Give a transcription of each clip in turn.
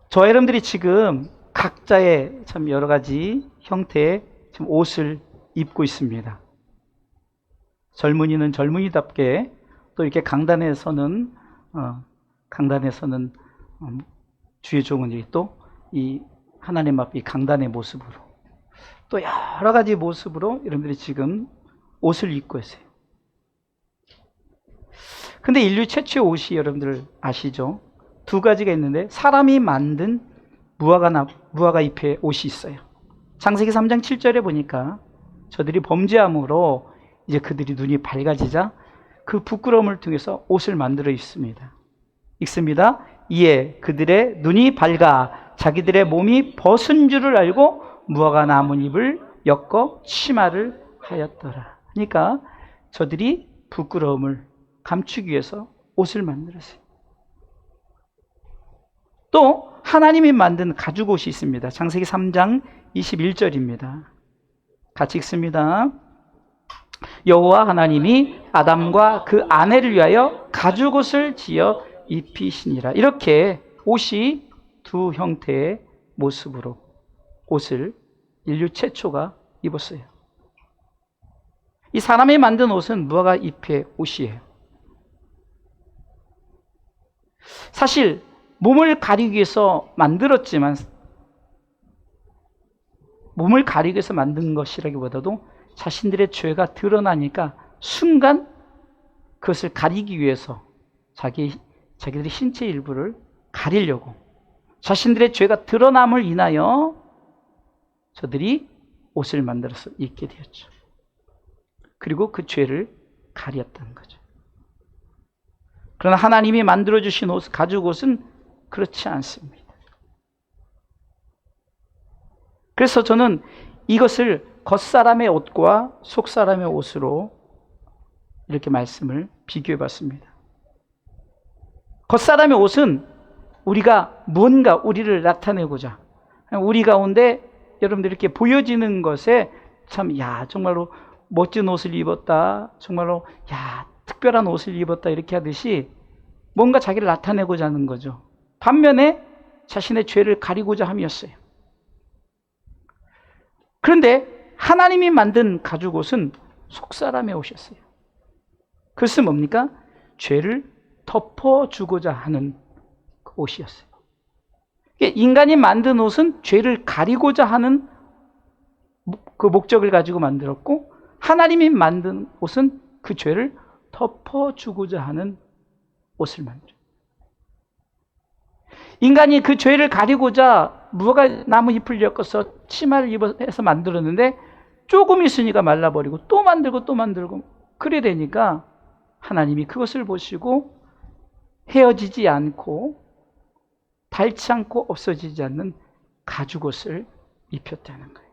저와 여러분들이 지금 각자의 참 여러 가지 형태의 지금 옷을 입고 있습니다. 젊은이는 젊은이답게, 또 이렇게 강단에서는 주의 종은 또 이 하나님 앞 이 강단의 모습으로, 또 여러 가지 모습으로 여러분들이 지금 옷을 입고 있어요. 근데 인류 최초의 옷이 여러분들 아시죠? 두 가지가 있는데, 사람이 만든 무화과 잎의 옷이 있어요. 창세기 3장 7절에 보니까 저들이 범죄함으로 이제 그들이 눈이 밝아지자 그 부끄러움을 통해서 옷을 만들어 입습니다. 읽습니다. 이에 그들의 눈이 밝아 자기들의 몸이 벗은 줄을 알고 무화과 나뭇잎을 엮어 치마를 하였더라. 그러니까 저들이 부끄러움을 감추기 위해서 옷을 만들었어요. 또 하나님이 만든 가죽옷이 있습니다. 창세기 3장 21절입니다. 같이 읽습니다. 여호와 하나님이 아담과 그 아내를 위하여 가죽옷을 지어 입히시니라. 이렇게 옷이 두 형태의 모습으로 옷을 인류 최초가 입었어요. 이 사람이 만든 옷은 무화과 잎의 옷이에요. 사실 몸을 가리기 위해서 만들었지만, 몸을 가리기 위해서 만든 것이라기보다도 자신들의 죄가 드러나니까 순간 그것을 가리기 위해서 자기들의 신체 일부를 가리려고, 자신들의 죄가 드러남을 인하여 저들이 옷을 만들어서 입게 되었죠. 그리고 그 죄를 가렸다는 거죠. 그러나 하나님이 만들어주신 옷, 가죽옷은 그렇지 않습니다. 그래서 저는 이것을 겉사람의 옷과 속사람의 옷으로 이렇게 말씀을 비교해 봤습니다. 겉사람의 옷은 우리가 뭔가 우리를 나타내고자, 우리 가운데 여러분들 이렇게 보여지는 것에 참, 정말로 멋진 옷을 입었다, 정말로 특별한 옷을 입었다, 이렇게 하듯이 뭔가 자기를 나타내고자 하는 거죠. 반면에 자신의 죄를 가리고자 함이었어요. 그런데 하나님이 만든 가죽옷은 속사람의 옷이었어요. 그것은 뭡니까? 죄를 덮어주고자 하는 그 옷이었어요. 인간이 만든 옷은 죄를 가리고자 하는 그 목적을 가지고 만들었고, 하나님이 만든 옷은 그 죄를 덮어주고자 하는 옷을 만들어요. 인간이 그 죄를 가리고자 무화과 나무 잎을 엮어서 치마를 입어서 만들었는데, 조금 있으니까 말라버리고 또 만들고 그래 되니까 하나님이 그것을 보시고 헤어지지 않고 닳지 않고 없어지지 않는 가죽옷을 입혔다는 거예요.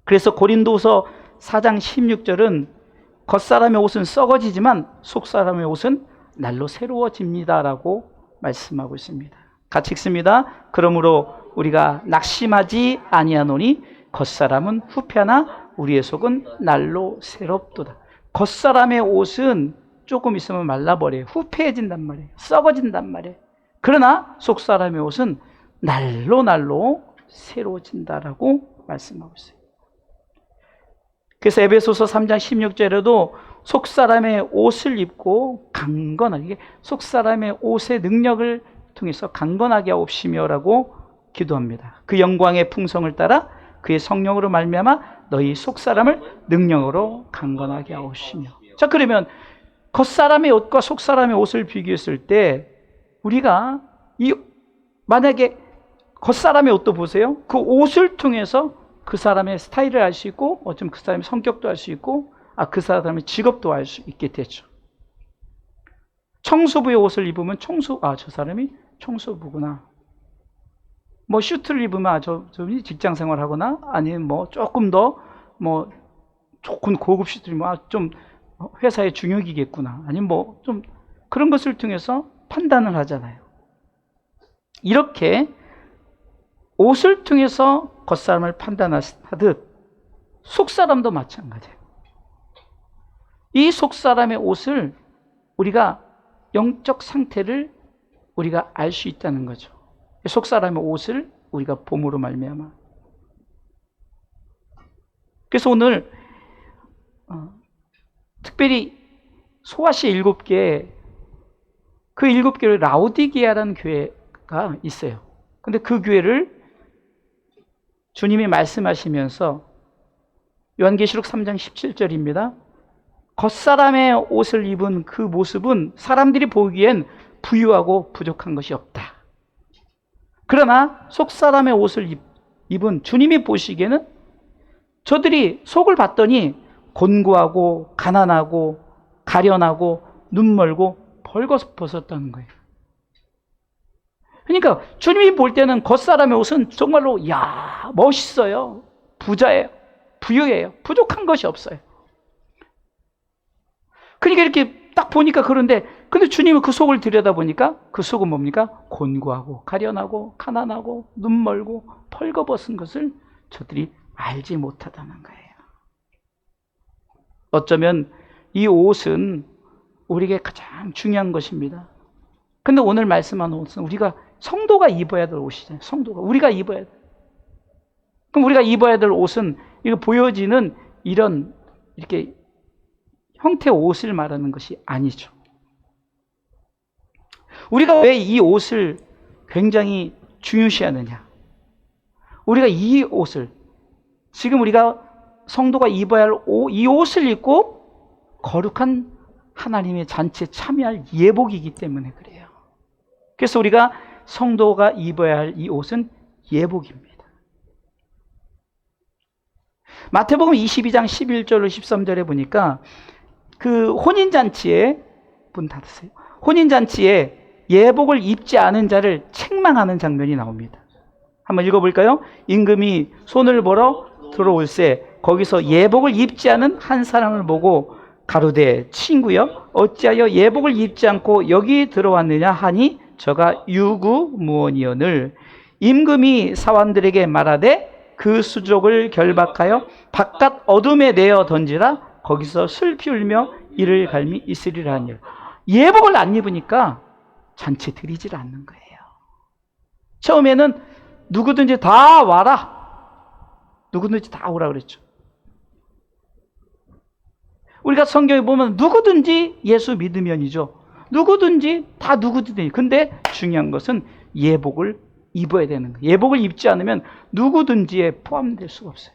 그래서 고린도서 4장 16절은 겉사람의 옷은 썩어지지만 속사람의 옷은 날로 새로워집니다라고 말씀하고 있습니다. 같이 읽습니다. 그러므로 우리가 낙심하지 아니하노니 겉사람은 후패하나 우리의 속은 날로 새롭도다. 겉사람의 옷은 조금 있으면 말라버려요. 후패해진단 말이에요. 썩어진단 말이에요. 그러나 속사람의 옷은 날로 새로워진다라고 말씀하고 있어요. 그래서 에베소서 3장 16절에도 속사람의 옷을 입고 강건하게, 속사람의 옷의 능력을 통해서 강건하게 하옵시며라고 기도합니다. 그 영광의 풍성을 따라 그의 성령으로 말미암아 너희 속사람을 능력으로 강건하게 하옵시며. 자, 그러면 겉사람의 옷과 속사람의 옷을 비교했을 때 우리가 만약에 겉사람의 옷도 보세요. 그 옷을 통해서 그 사람의 스타일을 알 수 있고, 어쩌면 그 사람의 성격도 알 수 있고, 그 사람의 직업도 알 수 있게 되죠. 청소부의 옷을 입으면 저 사람이 청소부구나. 뭐 슈트를 입으면 저분이 직장 생활하거나, 아니면 조금 더 조금 고급 슈트를 입으면 좀 회사의 중역이겠구나. 아니면 좀 그런 것을 통해서 판단을 하잖아요. 이렇게 옷을 통해서 겉사람을 판단하듯 속사람도 마찬가지예요. 이 속사람의 옷을 우리가 영적 상태를 우리가 알 수 있다는 거죠. 속사람의 옷을 우리가 봄으로 말미암아. 그래서 오늘 특별히 소아시 7개, 그 7개를 라오디게아라는 교회가 있어요. 근데 그 교회를 주님이 말씀하시면서 요한계시록 3장 17절입니다. 겉사람의 옷을 입은 그 모습은 사람들이 보기엔 부유하고 부족한 것이 없다. 그러나 속사람의 옷을 입은 주님이 보시기에는 저들이 속을 봤더니 곤고하고 가난하고 가련하고 눈멀고 벌거벗었다는 거예요. 그러니까 주님이 볼 때는 겉사람의 옷은 정말로 멋있어요. 부자예요. 부유해요. 부족한 것이 없어요. 그러니까 이렇게 딱 보니까 그런데, 근데 주님은 그 속을 들여다보니까 그 속은 뭡니까? 곤고하고 가련하고 가난하고 눈멀고 벌거벗은 것을 저들이 알지 못하다는 거예요. 어쩌면 이 옷은 우리에게 가장 중요한 것입니다. 근데 오늘 말씀한 옷은 우리가 성도가 입어야 될 옷이잖아요. 성도가 우리가 입어야 돼. 그럼 우리가 입어야 될 옷은 이거 보여지는 이런 이렇게 형태의 옷을 말하는 것이 아니죠. 우리가 왜 이 옷을 굉장히 중요시하느냐? 우리가 이 옷을 지금 우리가 성도가 입어야 할 이 옷을 입고 거룩한 하나님의 잔치에 참여할 예복이기 때문에 그래요. 그래서 우리가 성도가 입어야 할 이 옷은 예복입니다. 마태복음 22장 11절로 13절에 보니까 그 혼인잔치에, 문 닫으세요. 혼인잔치에 예복을 입지 않은 자를 책망하는 장면이 나옵니다. 한번 읽어볼까요? 임금이 손을 벌어 들어올세 거기서 예복을 입지 않은 한 사람을 보고 가로되 친구여 어찌하여 예복을 입지 않고 여기 들어왔느냐 하니 저가 유구무원이오늘 임금이 사환들에게 말하되 그 수족을 결박하여 바깥 어둠에 내어 던지라 거기서 슬피 울며 이를 갈미 있으리라 하니 예복을 안 입으니까 잔치 드리질 않는 거예요. 처음에는 누구든지 다 와라. 누구든지 다 오라 그랬죠. 우리가 성경에 보면 누구든지 예수 믿으면이죠. 누구든지 다 누구든지. 근데 중요한 것은 예복을 입어야 되는 거예요. 예복을 입지 않으면 누구든지에 포함될 수가 없어요.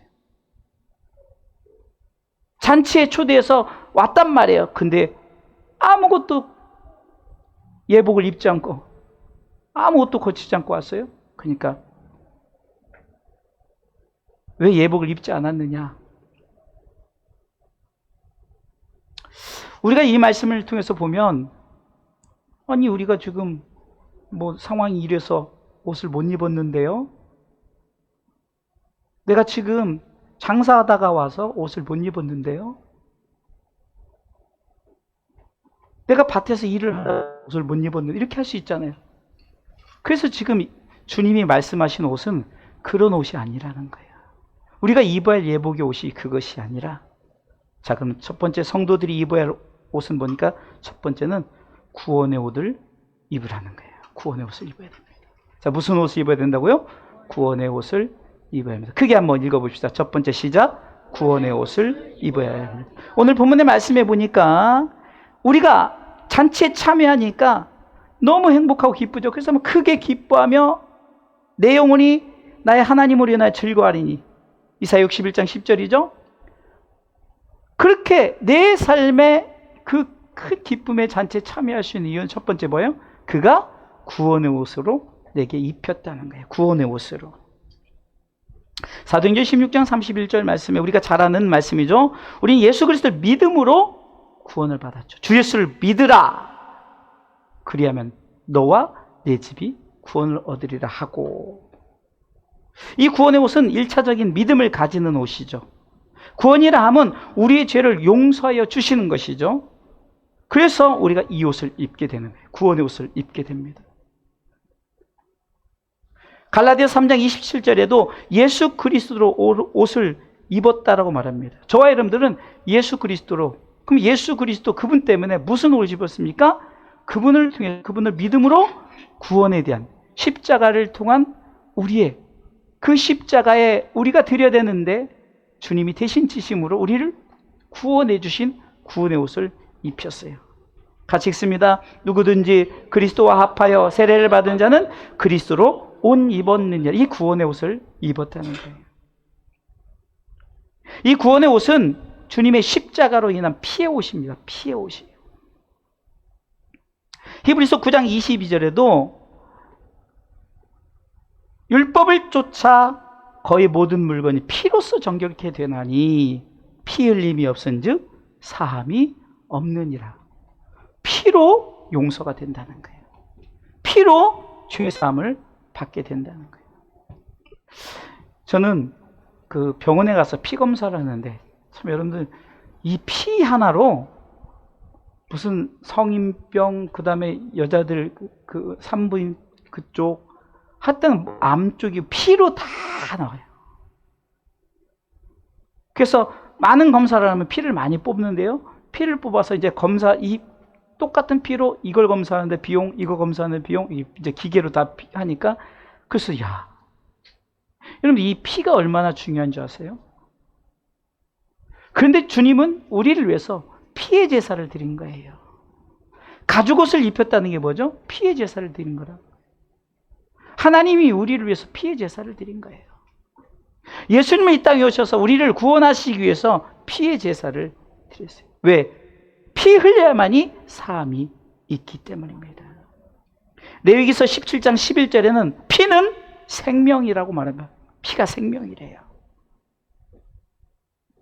잔치에 초대해서 왔단 말이에요. 근데 아무것도 예복을 입지 않고 아무것도 거치지 않고 왔어요. 그러니까 왜 예복을 입지 않았느냐? 우리가 이 말씀을 통해서 보면 아니 우리가 지금 뭐 상황이 이래서 옷을 못 입었는데요. 내가 지금 장사하다가 와서 옷을 못 입었는데요. 내가 밭에서 일을 하다가 옷을 못 입었는데 이렇게 할 수 있잖아요. 그래서 지금 주님이 말씀하신 옷은 그런 옷이 아니라는 거예요. 우리가 입어야 할 예복의 옷이 그것이 아니라, 자 그럼 첫 번째 성도들이 입어야 할 옷은 뭐니까? 첫 번째는 구원의 옷을 입으라는 거예요. 구원의 옷을 입어야 됩니다. 자, 무슨 옷을 입어야 된다고요? 구원의 옷을 입어야 합니다. 크게 한번 읽어봅시다. 첫 번째 시작. 구원의 옷을 입어야 합니다. 오늘 본문의 말씀해 보니까 우리가 잔치에 참여하니까 너무 행복하고 기쁘죠. 그래서 크게 기뻐하며 내 영혼이 나의 하나님으로 인하여 즐거워하리니. 이사야 61장 10절이죠. 그렇게 내 삶에 그 큰 기쁨의 잔치에 참여할 수 있는 이유는 첫 번째 뭐예요? 그가 구원의 옷으로 내게 입혔다는 거예요. 구원의 옷으로. 사도행전 16장 31절 말씀에 우리가 잘 아는 말씀이죠. 우리는 예수 그리스도를 믿음으로 구원을 받았죠. 주 예수를 믿으라. 그리하면 너와 내 집이 구원을 얻으리라 하고. 이 구원의 옷은 1차적인 믿음을 가지는 옷이죠. 구원이라 함은 우리의 죄를 용서하여 주시는 것이죠. 그래서 우리가 이 옷을 입게 되는 거예요. 구원의 옷을 입게 됩니다. 갈라디아서 3장 27절에도 예수 그리스도로 옷을 입었다라고 말합니다. 저와 여러분들은 예수 그리스도로, 그럼 예수 그리스도 그분 때문에 무슨 옷을 입었습니까? 그분을 통해 그분을 믿음으로 구원에 대한 십자가를 통한 우리의 그 십자가에 우리가 드려야 되는데 주님이 대신 지심으로 우리를 구원해 주신 구원의 옷을 입혔어요. 같이 읽습니다. 누구든지 그리스도와 합하여 세례를 받은 자는 그리스도로 옷 입었느니라. 이 구원의 옷을 입었다는 거예요. 이 구원의 옷은 주님의 십자가로 인한 피의 옷입니다. 피의 옷이에요. 히브리서 9장 22절에도 율법을 쫓아 거의 모든 물건이 피로써 정결케 되나니 피 흘림이 없은즉 사함이 없느니라. 피로 용서가 된다는 거예요. 피로 죄 사함을 받게 된다는 거예요. 저는 그 병원에 가서 피 검사를 하는데 참 여러분들 이 피 하나로 무슨 성인병 그다음에 여자들 그 산부인 그쪽 하여튼 암 쪽이 피로 다 나와요. 그래서 많은 검사를 하면 피를 많이 뽑는데요. 피를 뽑아서 이제 검사 이 똑같은 피로 이걸 검사하는데 비용, 이거 검사하는데 비용, 이제 기계로 다 하니까 그래서 여러분 이 피가 얼마나 중요한 줄 아세요? 그런데 주님은 우리를 위해서 피의 제사를 드린 거예요. 가죽옷을 입혔다는 게 뭐죠? 피의 제사를 드린 거라. 하나님이 우리를 위해서 피의 제사를 드린 거예요. 예수님이 이 땅에 오셔서 우리를 구원하시기 위해서 피의 제사를 드렸어요. 왜? 피 흘려야만이 사함이 있기 때문입니다. 레위기서 17장 11절에는 피는 생명이라고 말합니다. 피가 생명이래요.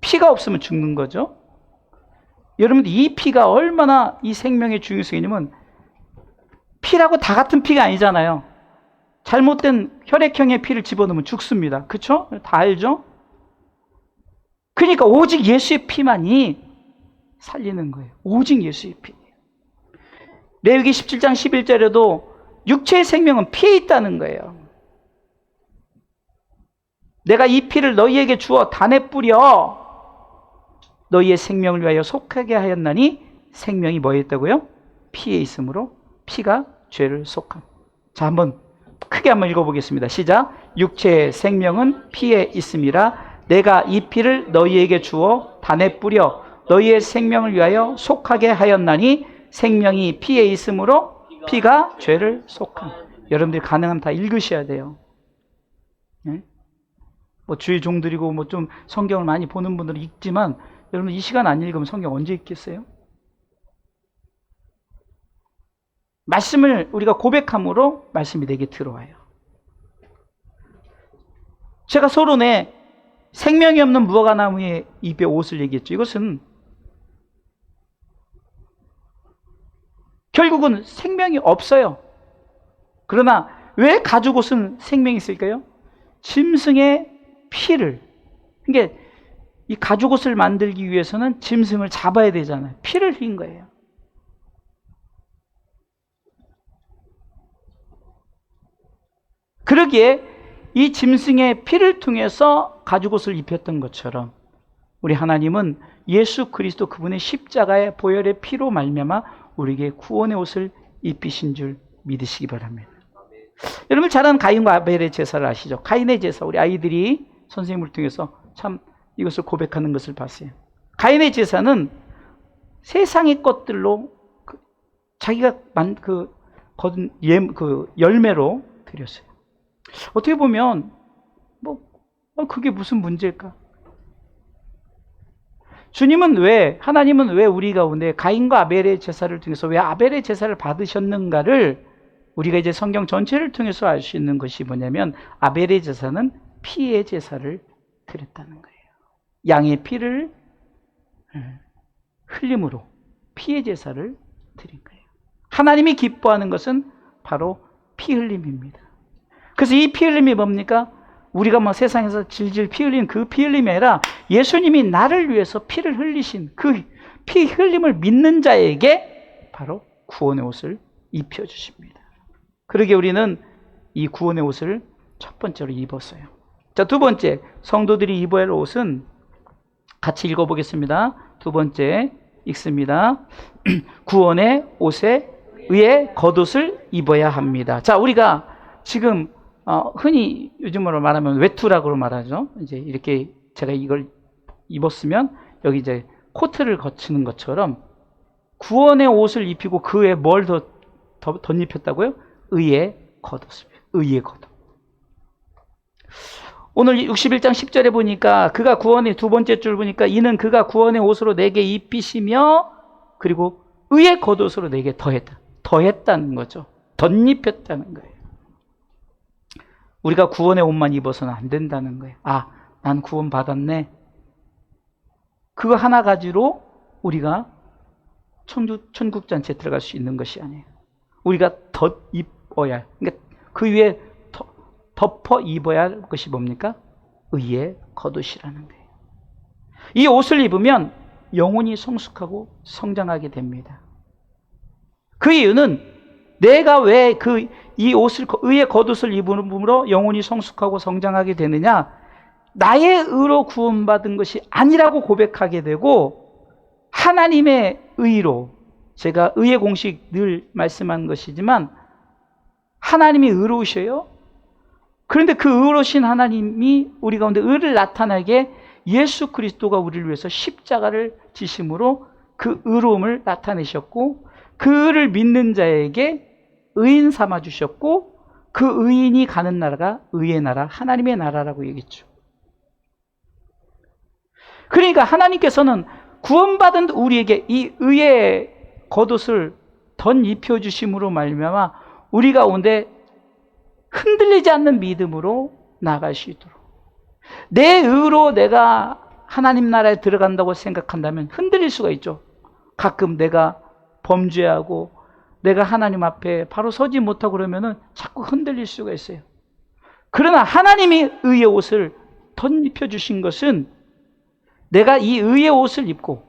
피가 없으면 죽는 거죠. 여러분들 이 피가 얼마나 이 생명의 중요성이 있냐면 피라고 다 같은 피가 아니잖아요. 잘못된 혈액형의 피를 집어넣으면 죽습니다. 그렇죠? 다 알죠? 그러니까 오직 예수의 피만이 살리는 거예요. 오직 예수의 피. 레위기 17장 11절에도 육체의 생명은 피에 있다는 거예요. 내가 이 피를 너희에게 주어 단에 뿌려 너희의 생명을 위하여 속하게 하였나니 생명이 뭐에 있다고요? 피에 있으므로 피가 죄를 속함. 자, 한번 크게 한번 읽어보겠습니다. 시작. 육체의 생명은 피에 있음이라 내가 이 피를 너희에게 주어 단에 뿌려 너희의 생명을 위하여 속하게 하였나니 생명이 피에 있으므로 피가 죄를 속함. 여러분들이 가능하면 다 읽으셔야 돼요. 네? 뭐 주의 종들이고 뭐 좀 성경을 많이 보는 분들은 읽지만 여러분 이 시간 안 읽으면 성경 언제 읽겠어요? 말씀을 우리가 고백함으로 말씀이 내게 들어와요. 제가 서론에 생명이 없는 무화과나무의 잎의 옷을 얘기했죠. 이것은 결국은 생명이 없어요. 그러나 왜 가죽옷은 생명이 있을까요? 짐승의 피를, 그러니까 이 가죽옷을 만들기 위해서는 짐승을 잡아야 되잖아요. 피를 흘린 거예요. 그러기에 이 짐승의 피를 통해서 가죽옷을 입혔던 것처럼 우리 하나님은 예수 그리스도 그분의 십자가의 보혈의 피로 말미암아 우리에게 구원의 옷을 입히신 줄 믿으시기 바랍니다. 여러분 잘 아는 가인과 아벨의 제사를 아시죠? 가인의 제사, 우리 아이들이 선생님을 통해서 참 이것을 고백하는 것을 봤어요. 가인의 제사는 세상의 것들로 자기가 거둔 열매로 드렸어요. 어떻게 보면 그게 무슨 문제일까? 하나님은 왜 우리 가운데 가인과 아벨의 제사를 통해서 왜 아벨의 제사를 받으셨는가를 우리가 이제 성경 전체를 통해서 알 수 있는 것이 뭐냐면 아벨의 제사는 피의 제사를 드렸다는 거예요. 양의 피를 흘림으로 피의 제사를 드린 거예요. 하나님이 기뻐하는 것은 바로 피 흘림입니다. 그래서 이 피 흘림이 뭡니까? 우리가 뭐 세상에서 질질 피 흘리는 그 피 흘림이 아니라 예수님이 나를 위해서 피를 흘리신 그 피 흘림을 믿는 자에게 바로 구원의 옷을 입혀주십니다. 그러게 우리는 이 구원의 옷을 첫 번째로 입었어요. 자, 두 번째, 성도들이 입어야 할 옷은 같이 읽어보겠습니다. 두 번째 읽습니다. 구원의 옷의 의의 겉옷을 입어야 합니다. 자, 우리가 지금 흔히 요즘으로 말하면 외투라고 말하죠. 이제 이렇게 제가 이걸 입었으면 여기 이제 코트를 거치는 것처럼 구원의 옷을 입히고 그 외에 뭘 더 덧입혔다고요? 의의 겉옷을. 의의 겉옷. 오늘 61장 10절에 보니까 그가 구원의 두 번째 줄 보니까 이는 그가 구원의 옷으로 내게 입히시며 그리고 의의 겉옷으로 내게 더했다. 더했다는 거죠. 덧입혔다는 거예요. 우리가 구원의 옷만 입어서는 안 된다는 거예요. 아, 난 구원 받았네. 그거 하나 가지로 우리가 천국잔치에 들어갈 수 있는 것이 아니에요. 우리가 덧입어야 할, 그러니까 그 위에 덮어 입어야 할 것이 뭡니까? 의의 겉옷이라는 거예요. 이 옷을 입으면 영혼이 성숙하고 성장하게 됩니다. 그 이유는 내가 왜 이 옷을, 의의 겉옷을 입음으로 영혼이 성숙하고 성장하게 되느냐? 나의 의로 구원받은 것이 아니라고 고백하게 되고 하나님의 의로, 제가 의의 공식 늘 말씀한 것이지만 하나님이 의로우셔요. 그런데 그 의로우신 하나님이 우리 가운데 의를 나타나게 예수 그리스도가 우리를 위해서 십자가를 지심으로 그 의로움을 나타내셨고 그 의를 믿는 자에게 의인 삼아 주셨고 그 의인이 가는 나라가 의의 나라, 하나님의 나라라고 얘기했죠. 그러니까 하나님께서는 구원받은 우리에게 이 의의 겉옷을 덧입혀 주심으로 말미암아 우리 가운데 흔들리지 않는 믿음으로 나아갈 수 있도록, 내 의로 내가 하나님 나라에 들어간다고 생각한다면 흔들릴 수가 있죠. 가끔 내가 범죄하고 내가 하나님 앞에 바로 서지 못하고 그러면은 자꾸 흔들릴 수가 있어요. 그러나 하나님이 의의 옷을 덧입혀 주신 것은 내가 이 의의 옷을 입고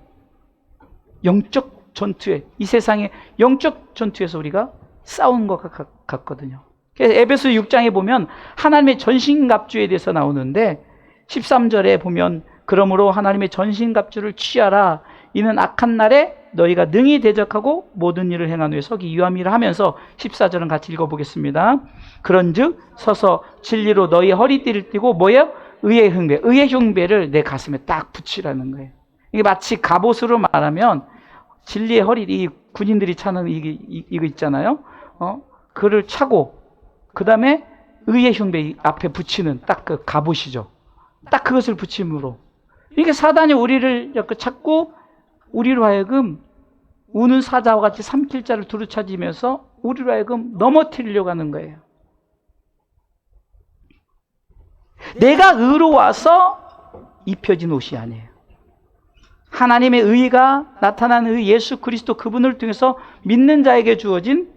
영적 전투에, 이 세상의 영적 전투에서 우리가 싸운 것 같거든요. 그래서 에베소 6장에 보면 하나님의 전신갑주에 대해서 나오는데 13절에 보면 그러므로 하나님의 전신갑주를 취하라. 이는 악한 날에 너희가 능히 대적하고 모든 일을 행한 후에 서기 유함이라 하면서 14절은 같이 읽어보겠습니다. 그런즉 서서 진리로 너희 허리띠를 띠고 뭐예요? 의의 흉배. 의의 흉배를 내 가슴에 딱 붙이라는 거예요. 이게 마치 갑옷으로 말하면 진리의 허리띠, 이 군인들이 차는 이거 있잖아요. 그를 차고 그 다음에 의의 흉배 앞에 붙이는 딱 그 갑옷이죠. 딱 그것을 붙임으로 이게 사단이 우리를 자꾸 우리로 하여금 우는 사자와 같이 삼킬 자를 두루찾으면서 우리로 하여금 넘어뜨리려고 하는 거예요. 내가 의로워서 입혀진 옷이 아니에요. 하나님의 의가 나타난 의 예수 그리스도 그분을 통해서 믿는 자에게 주어진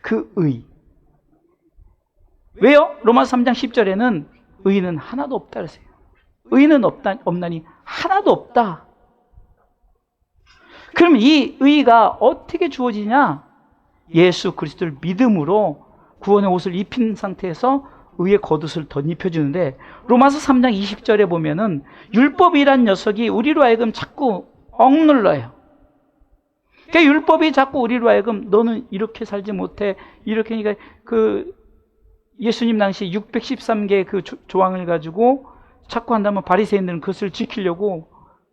그 의. 왜요? 로마서 3장 10절에는 의는 하나도 없다 그랬어요. 의는 없나니 하나도 없다. 그럼 이 의가 어떻게 주어지냐? 예수 그리스도를 믿음으로 구원의 옷을 입힌 상태에서 의의 겉옷을 덧입혀주는데 로마서 3장 20절에 보면은 율법이란 녀석이 우리로 하여금 자꾸 억눌러요. 그러니까 율법이 자꾸 우리로 하여금 너는 이렇게 살지 못해. 이렇게 하니까 그 예수님 당시 613개의 그 조항을 가지고 자꾸 한다면 바리새인들은 그것을 지키려고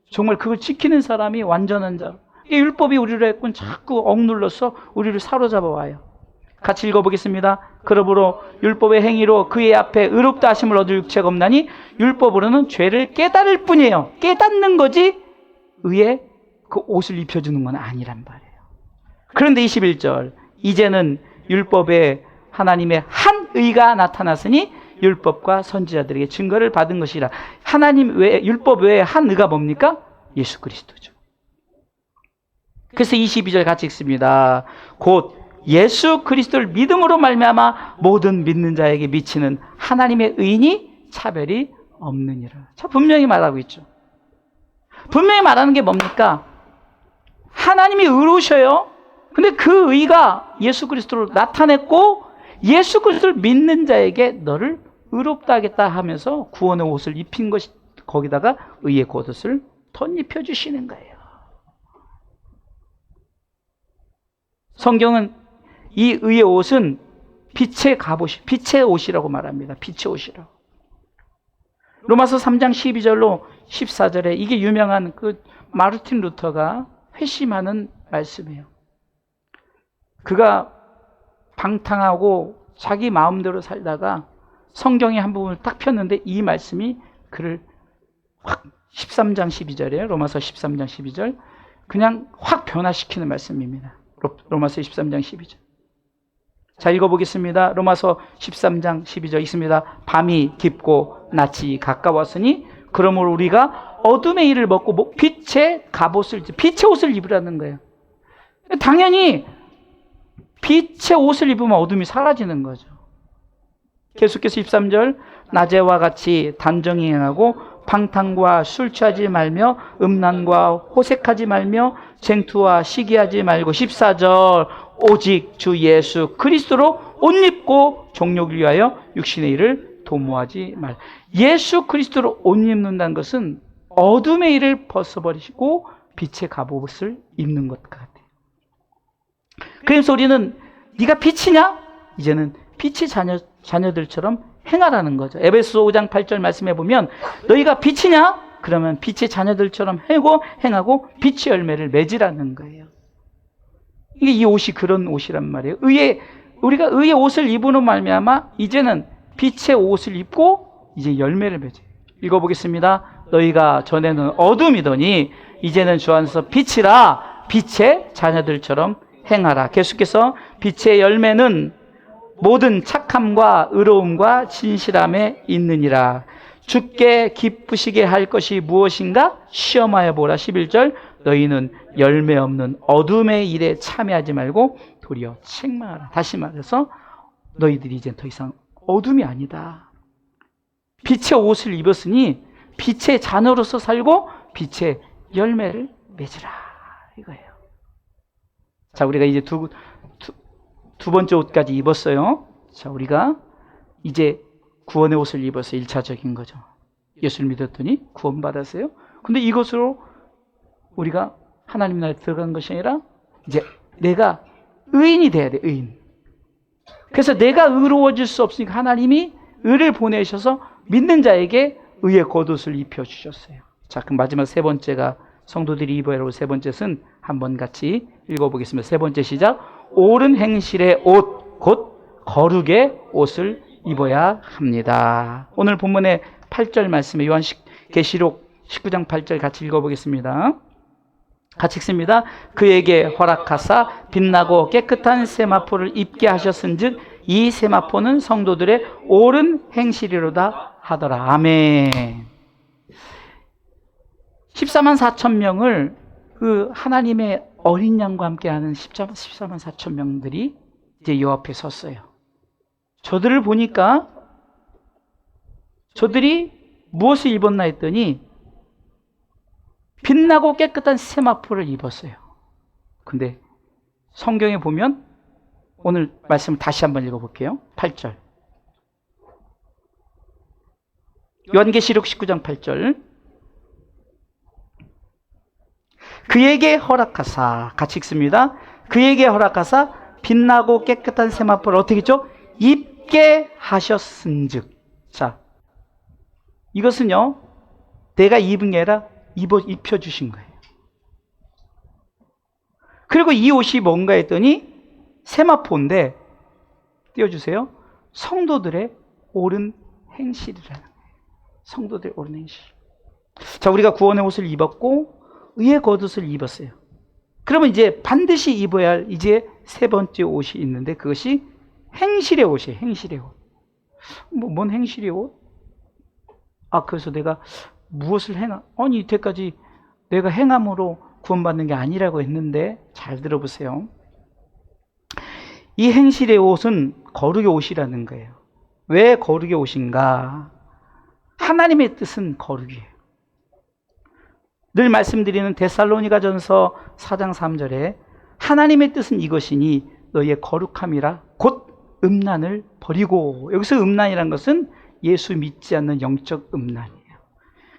정말 그걸 지키는 사람이 완전한 자. 이 율법이 우리를 했군 자꾸 억눌러서 우리를 사로잡아 와요. 같이 읽어보겠습니다. 그러므로 율법의 행위로 그의 앞에 의롭다 하심을 얻을 육체가 없나니 율법으로는 죄를 깨달을 뿐이에요. 깨닫는 거지 의에 그 옷을 입혀주는 건 아니란 말이에요. 그런데 21절 이제는 율법에 하나님의 한 의가 나타났으니 율법과 선지자들에게 증거를 받은 것이라. 하나님 외에, 율법 외에 한 의가 뭡니까? 예수 그리스도죠. 그래서 22절 같이 읽습니다. 곧 예수 그리스도를 믿음으로 말미암아 모든 믿는 자에게 미치는 하나님의 의인이 차별이 없느니라. 자, 분명히 말하고 있죠. 분명히 말하는 게 뭡니까? 하나님이 의로우셔요. 근데 그 의가 예수 그리스도로 나타냈고 예수 그리스도를 믿는 자에게 너를 의롭다 하겠다 하면서 구원의 옷을 입힌 것이, 거기다가 의의 겉옷을 덧입혀 주시는 거예요. 성경은 이 의의 옷은 빛의 갑옷이, 빛의 옷이라고 말합니다. 빛의 옷이라고. 로마서 3장 12절로 14절에 이게 유명한 그 마르틴 루터가 회심하는 말씀이에요. 그가 방탕하고 자기 마음대로 살다가 성경의 한 부분을 딱 폈는데 이 말씀이 그를 확 13장 12절이에요. 로마서 13장 12절. 그냥 확 변화시키는 말씀입니다. 로마서 13장 12절. 자, 읽어보겠습니다. 로마서 13장 12절 있습니다. 밤이 깊고 낮이 가까웠으니 그러므로 우리가 어둠의 일을 먹고 빛의 갑옷을, 빛의 옷을 입으라는 거예요. 당연히 빛의 옷을 입으면 어둠이 사라지는 거죠. 계속해서 13절 낮에와 같이 단정히 행하고 방탕과 술 취하지 말며 음란과 호색하지 말며 쟁투와 시기하지 말고 14절 오직 주 예수 그리스도로 옷 입고 정욕을 위하여 육신의 일을 도모하지 말. 예수 그리스도로 옷 입는다는 것은 어둠의 일을 벗어버리시고 빛의 갑옷을 입는 것 같아요. 그래서 우리는 네가 빛이냐? 이제는 빛의 자녀들처럼 행하라는 거죠. 에베소 5장 8절 말씀해 보면 너희가 빛이냐? 그러면 빛의 자녀들처럼 행하고 빛의 열매를 맺으라는 거예요. 이게 이 옷이 그런 옷이란 말이에요. 우리가 의의 옷을 입으는 말미암아 이제는 빛의 옷을 입고 이제 열매를 맺어요. 읽어보겠습니다. 너희가 전에는 어둠이더니 이제는 주 안에서 빛이라 빛의 자녀들처럼 행하라. 계속해서 빛의 열매는 모든 착함과 의로움과 진실함에 있느니라. 주께 기쁘시게 할 것이 무엇인가? 시험하여 보라. 11절 너희는 열매 없는 어둠의 일에 참여하지 말고 도리어 책망하라. 다시 말해서 너희들이 이제 더 이상 어둠이 아니다. 빛의 옷을 입었으니 빛의 자녀로서 살고 빛의 열매를 맺으라. 이거예요. 자, 우리가 이제 두 번째 옷까지 입었어요. 자, 우리가 이제 구원의 옷을 입었어요. 1차적인 거죠. 예수를 믿었더니 구원받았어요. 근데 이것으로 우리가 하나님 나라에 들어간 것이 아니라 이제 내가 의인이 돼야 돼. 의인. 그래서 내가 의로워질 수 없으니까 하나님이 의를 보내셔서 믿는 자에게 의의 겉옷을 입혀주셨어요. 자, 그럼 마지막 세 번째가 성도들이 입어야 할 세 번째 은 한번 같이 읽어보겠습니다. 세 번째 시작. 옳은 행실의 옷, 곧 거룩의 옷을 입어야 합니다. 오늘 본문의 8절 말씀에 요한계시록 19장 8절 같이 읽어보겠습니다. 같이 읽습니다. 그에게 허락하사 빛나고 깨끗한 세마포를 입게 하셨은즉 이 세마포는 성도들의 옳은 행실이로다 하더라. 아멘. 14만 4천 명을 그 하나님의 어린 양과 함께하는 14만 4천 명들이 이제 요 앞에 섰어요. 저들을 보니까 저들이 무엇을 입었나 했더니 빛나고 깨끗한 세마포를 입었어요. 근데 성경에 보면 오늘 말씀을 다시 한번 읽어볼게요. 8절. 요한계시록 19장 8절. 그에게 허락하사, 같이 읽습니다. 그에게 허락하사 빛나고 깨끗한 세마포를 어떻게 했죠? 입게 하셨은즉. 자, 이것은요, 내가 입은 게 아니라 입혀주신 거예요. 그리고 이 옷이 뭔가 했더니 세마포인데, 띄워주세요. 성도들의 옳은 행실이라는 거예요. 성도들의 옳은 행실. 자, 우리가 구원의 옷을 입었고 의의 겉옷을 입었어요. 그러면 이제 반드시 입어야 할 이제 세 번째 옷이 있는데 그것이 행실의 옷이에요. 행실의 옷. 뭔 행실의 옷? 아, 그래서 내가 무엇을 아니, 이때까지 내가 행함으로 구원받는 게 아니라고 했는데 잘 들어보세요. 이 행실의 옷은 거룩의 옷이라는 거예요. 왜 거룩의 옷인가? 하나님의 뜻은 거룩이에요. 늘 말씀드리는 데살로니가전서 4장 3절에 하나님의 뜻은 이것이니 너희의 거룩함이라 곧 음란을 버리고. 여기서 음란이라는 것은 예수 믿지 않는 영적 음란이에요.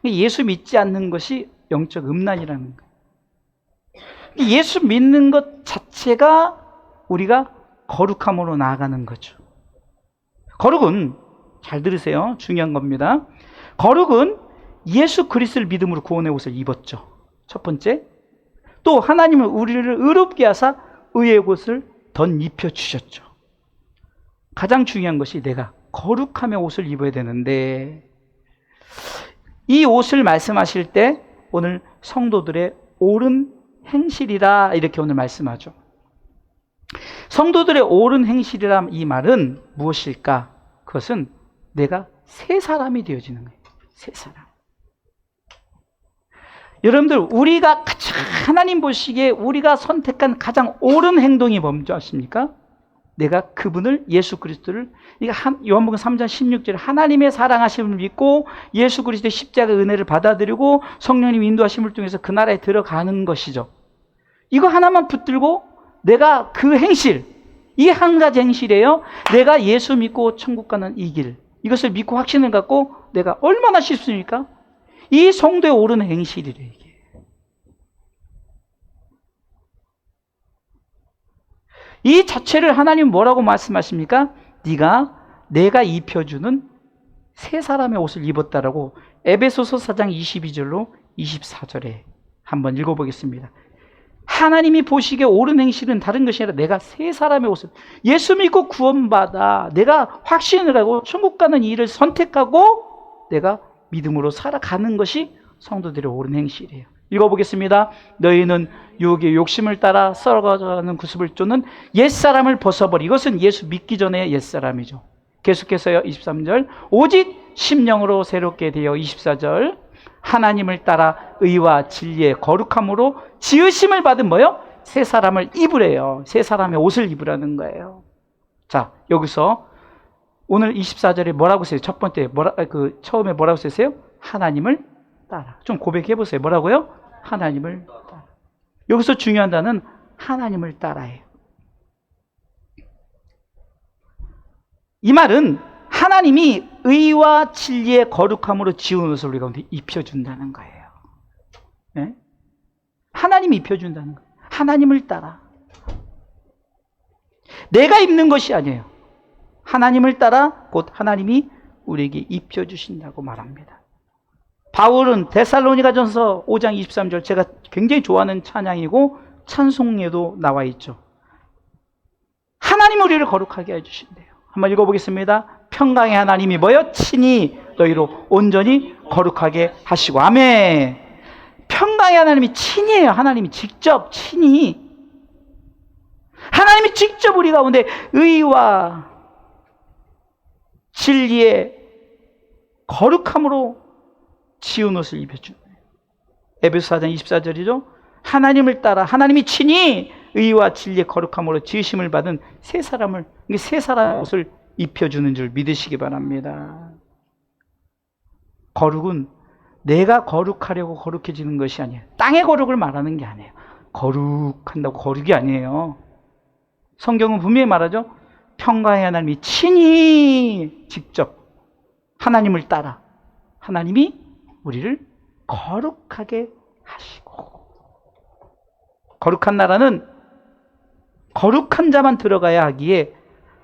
예수 믿지 않는 것이 영적 음란이라는 거예요. 예수 믿는 것 자체가 우리가 거룩함으로 나아가는 거죠. 거룩은, 잘 들으세요. 중요한 겁니다. 거룩은 예수 그리스도를 믿음으로 구원의 옷을 입었죠. 첫 번째. 또 하나님은 우리를 의롭게 하사 의의 옷을 덧입혀 주셨죠. 가장 중요한 것이 내가 거룩함의 옷을 입어야 되는데, 이 옷을 말씀하실 때 오늘 성도들의 옳은 행실이라 이렇게 오늘 말씀하죠. 성도들의 옳은 행실이라 이 말은 무엇일까? 그것은 내가 새 사람이 되어지는 거예요. 새 사람. 여러분들, 우리가 가장 하나님 보시기에 우리가 선택한 가장 옳은 행동이 뭔지 아십니까? 내가 그분을, 예수 그리스도를, 요한복음 3장 16절에 하나님의 사랑하심을 믿고 예수 그리스도의 십자가 은혜를 받아들이고 성령님 인도하심을 통해서 그 나라에 들어가는 것이죠. 이거 하나만 붙들고 내가 그 행실, 이 한 가지 행실이에요. 내가 예수 믿고 천국 가는 이 길, 이것을 믿고 확신을 갖고 내가 얼마나 쉽습니까? 이 성도의 옳은 행실이래, 이게. 이 자체를 하나님 뭐라고 말씀하십니까? 내가 입혀주는 새 사람의 옷을 입었다라고 에베소서 4장 22절로 24절에 한번 읽어보겠습니다. 하나님이 보시기에 옳은 행실은 다른 것이 아니라 내가 새 사람의 옷을, 예수 믿고 구원받아 내가 확신을 하고 천국 가는 일을 선택하고 내가 믿음으로 살아가는 것이 성도들의 옳은 행실이에요. 읽어보겠습니다. 너희는 유혹의 욕심을 따라 썩어가는 구습을 쫓는 옛사람을 벗어버리. 이것은 예수 믿기 전의 옛사람이죠. 계속해서요. 23절. 오직 심령으로 새롭게 되어 24절. 하나님을 따라 의와 진리의 거룩함으로 지으심을 받은 뭐요? 새 사람을 입으래요. 새 사람의 옷을 입으라는 거예요. 자, 여기서 오늘 24절에 뭐라고 써요? 첫 번째, 처음에 뭐라고 쓰세요? 하나님을 따라. 좀 고백해 보세요. 뭐라고요? 하나님을 따라. 여기서 중요한 단어는 하나님을 따라예요. 이 말은 하나님이 의와 진리의 거룩함으로 지은 옷을 우리 가운데 입혀준다는 거예요. 네? 하나님이 입혀준다는 거예요. 하나님을 따라. 내가 입는 것이 아니에요. 하나님을 따라 곧 하나님이 우리에게 입혀주신다고 말합니다. 바울은 데살로니가전서 5장 23절, 제가 굉장히 좋아하는 찬양이고 찬송에도 나와 있죠. 하나님 우리를 거룩하게 해주신대요. 한번 읽어보겠습니다. 평강의 하나님이 뭐요? 친히 너희로 온전히 거룩하게 하시고. 아멘. 평강의 하나님이 친히예요. 하나님이 직접 친히. 하나님이 직접 우리 가운데 의와 진리의 거룩함으로 지은 옷을 입혀준 거예요. 에베소 4장 24절이죠. 하나님을 따라 하나님이 친히 의와 진리의 거룩함으로 지으심을 받은 새 사람을, 새 사람의 옷을 입혀주는 줄 믿으시기 바랍니다. 거룩은 내가 거룩하려고 거룩해지는 것이 아니에요. 땅의 거룩을 말하는 게 아니에요. 거룩한다고 거룩이 아니에요. 성경은 분명히 말하죠. 평강의 하나님이 친히 직접 하나님을 따라 하나님이 우리를 거룩하게 하시고, 거룩한 나라는 거룩한 자만 들어가야 하기에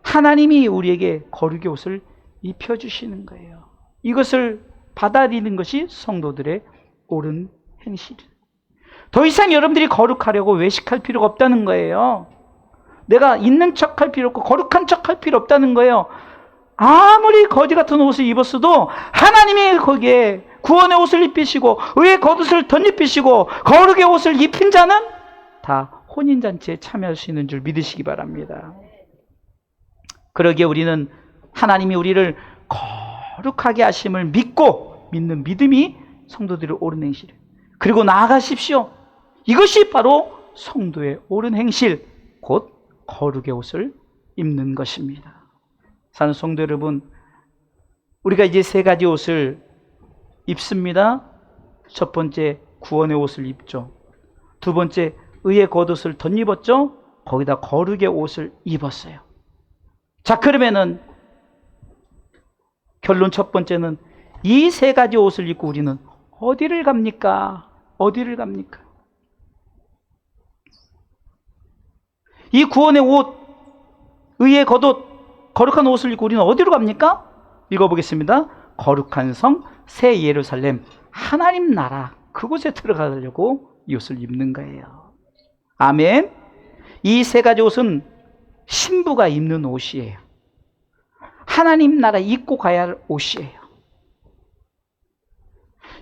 하나님이 우리에게 거룩의 옷을 입혀주시는 거예요. 이것을 받아들이는 것이 성도들의 옳은 행실이에요. 더 이상 여러분들이 거룩하려고 외식할 필요가 없다는 거예요. 내가 있는 척할 필요 없고 거룩한 척할 필요 없다는 거예요. 아무리 거지 같은 옷을 입었어도 하나님이 거기에 구원의 옷을 입히시고 의의 겉옷을 덧입히시고 거룩의 옷을 입힌 자는 다 혼인잔치에 참여할 수 있는 줄 믿으시기 바랍니다. 그러기에 우리는 하나님이 우리를 거룩하게 하심을 믿고 믿는 믿음이 성도들의 옳은 행실이에요. 그리고 나아가십시오. 이것이 바로 성도의 옳은 행실, 곧 거룩의 옷을 입는 것입니다. 사는 성도 여러분, 우리가 이제 세 가지 옷을 입습니다. 첫 번째, 구원의 옷을 입죠. 두 번째, 의의 겉옷을 덧입었죠. 거기다 거룩의 옷을 입었어요. 자, 그러면은 결론 첫 번째는 이 세 가지 옷을 입고 우리는 어디를 갑니까? 어디를 갑니까? 이 구원의 옷, 의의 겉옷, 거룩한 옷을 입고 우리는 어디로 갑니까? 읽어보겠습니다. 거룩한 성, 새 예루살렘, 하나님 나라, 그곳에 들어가려고 이 옷을 입는 거예요. 아멘. 이 세 가지 옷은 신부가 입는 옷이에요. 하나님 나라 입고 가야 할 옷이에요.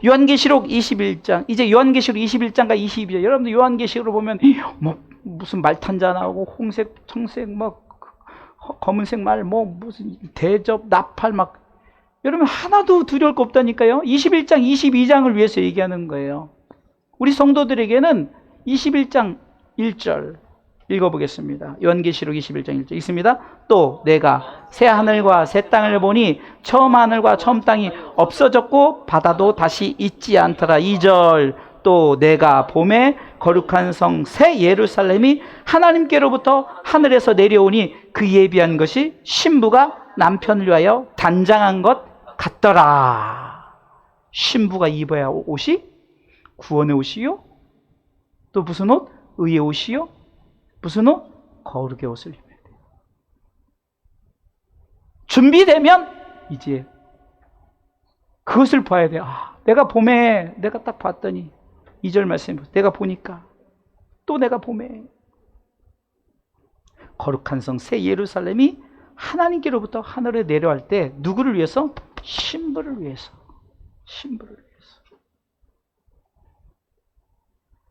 요한계시록 21장, 이제 요한계시록 21장과 22장, 여러분들 요한계시록을 보면 뭐 무슨 말 탄 자 나오고 홍색, 청색, 뭐 검은색 말, 뭐 무슨 대접, 나팔 막, 여러분 하나도 두려울 거 없다니까요. 21장, 22장을 위해서 얘기하는 거예요. 우리 성도들에게는 21장 1절 읽어보겠습니다. 요한계시록 21장 1절 있습니다. 또 내가 새 하늘과 새 땅을 보니 처음 하늘과 처음 땅이 없어졌고 바다도 다시 있지 않더라. 2절 또 내가 봄에 거룩한 성 새 예루살렘이 하나님께로부터 하늘에서 내려오니 그 예비한 것이 신부가 남편을 위하여 단장한 것 같더라. 신부가 입어야 할 옷이 구원의 옷이요? 또 무슨 옷? 의의 옷이요? 무슨 옷? 거룩의 옷을 입어야 돼요. 준비되면 이제 그것을 봐야 돼요. 아, 내가 봄에 내가 딱 봤더니 2절 말씀에 내가 보니까 또 내가 봄에 거룩한 성 새 예루살렘이 하나님께로부터 하늘에 내려갈 때 누구를 위해서? 신부를 위해서. 신부를 위해서.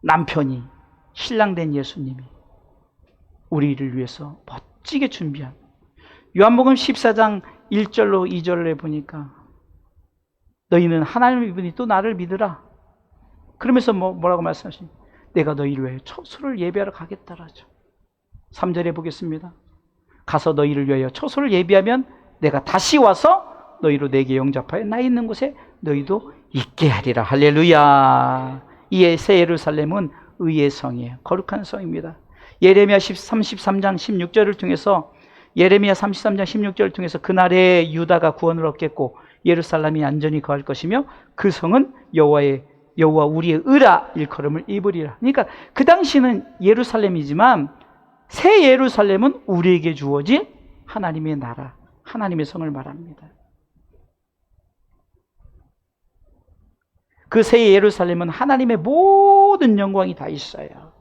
남편이 신랑된 예수님이 우리를 위해서 멋지게 준비한 요한복음 14장 1절로 2절에 보니까 너희는 하나님을 믿으니 또 나를 믿으라. 그러면서 뭐라고 말씀하시니? 내가 너희를 위해 처소를 예비하러 가겠다라죠. 3절에 보겠습니다. 가서 너희를 위하여 처소를 예비하면 내가 다시 와서 너희로 내게 영접하여 나 있는 곳에 너희도 있게 하리라. 할렐루야. 이 새 예루살렘은 의의 성이에요. 거룩한 성입니다. 예레미야 33장 16절을 통해서 예레미야 33장 16절을 통해서 그날에 유다가 구원을 얻겠고 예루살렘이 안전히 거할 것이며 그 성은 여호와 우리의 의라 일컬음을 입으리라. 그러니까 그 당시는 예루살렘이지만 새 예루살렘은 우리에게 주어진 하나님의 나라, 하나님의 성을 말합니다. 그 새 예루살렘은 하나님의 모든 영광이 다 있어요.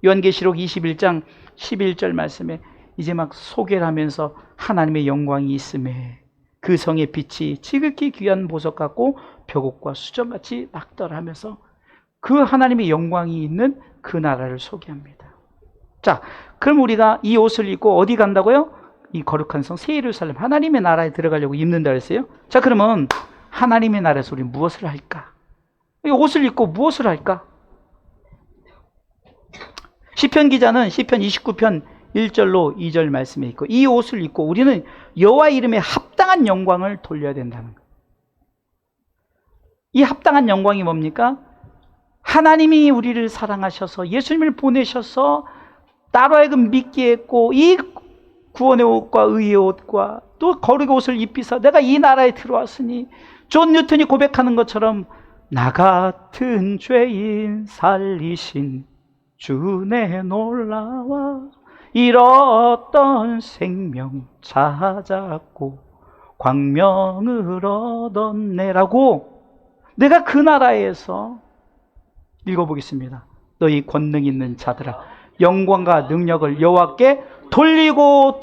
요한계시록 21장 11절 말씀에 이제 막 소개를 하면서 하나님의 영광이 있음에 그 성의 빛이 지극히 귀한 보석 같고 벽옥과 수정같이 낙떨하면서 그 하나님의 영광이 있는 그 나라를 소개합니다. 자, 그럼 우리가 이 옷을 입고 어디 간다고요? 이 거룩한 성 새 예루살렘 하나님의 나라에 들어가려고 입는다 그랬어요. 자, 그러면 하나님의 나라에서 우리 무엇을 할까? 이 옷을 입고 무엇을 할까? 시편 기자는 시편 29편 1절로 2절 말씀에 있고 이 옷을 입고 우리는 여호와 이름에 합당한 영광을 돌려야 된다는 거예요. 이 합당한 영광이 뭡니까? 하나님이 우리를 사랑하셔서 예수님을 보내셔서 나로 하여금 믿게 했고 이 구원의 옷과 의의 옷과 또 거룩의 옷을 입히사 내가 이 나라에 들어왔으니 존 뉴턴이 고백하는 것처럼 나 같은 죄인 살리신 주내 놀라와 잃었던 생명 찾았고 광명을 얻었네라고 내가 그 나라에서 읽어보겠습니다. 너희 권능 있는 자들아 영광과 능력을 여호와께 돌리고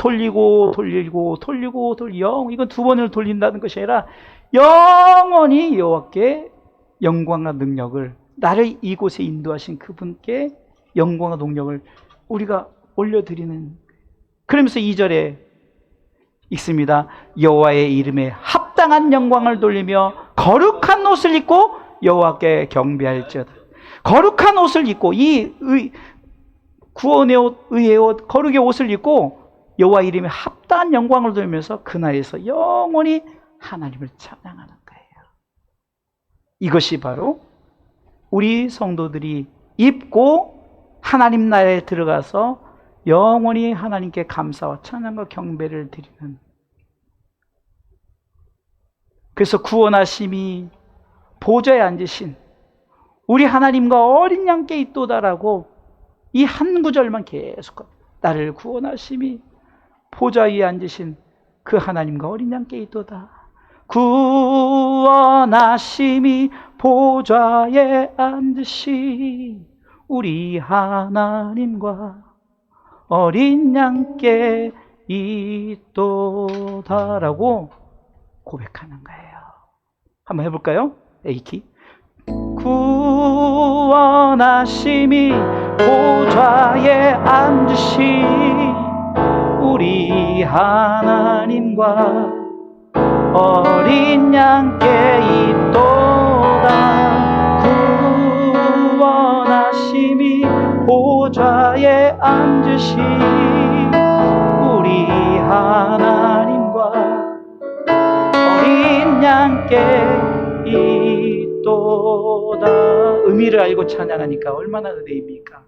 이건 두 번을 돌린다는 것이 아니라 영원히 여호와께 영광과 능력을 나를 이곳에 인도하신 그분께 영광과 능력을 우리가 올려드리는 그러면서 2절에 있습니다. 여호와의 이름에 합당한 영광을 돌리며 거룩한 옷을 입고 여호와께 경배할지어다. 거룩한 옷을 입고 이 구원의 옷, 의의 옷, 거룩의 옷을 입고 여호와 이름에 합당한 영광을 돌리면서 그날에서 영원히 하나님을 찬양하는 거예요. 이것이 바로 우리 성도들이 입고 하나님 나라에 들어가서 영원히 하나님께 감사와 찬양과 경배를 드리는 그래서 구원하심이 보좌에 앉으신 우리 하나님과 어린 양께 있도다라고 이 한 구절만 계속 나를 구원하심이 보좌 위에 앉으신 그 하나님과 어린 양께 있도다. 구원하심이 보좌에 앉으신 우리 하나님과 어린 양께 있도다라고 고백하는 거예요. 한번 해볼까요? A키. 구원하심이 보좌에 앉으신 우리 하나님과 어린 양께 있도다. 구원하심이 보좌에 앉으신 우리 하나님과 어린 양께 있도다. 의미를 알고 찬양하니까 얼마나 은혜입니까?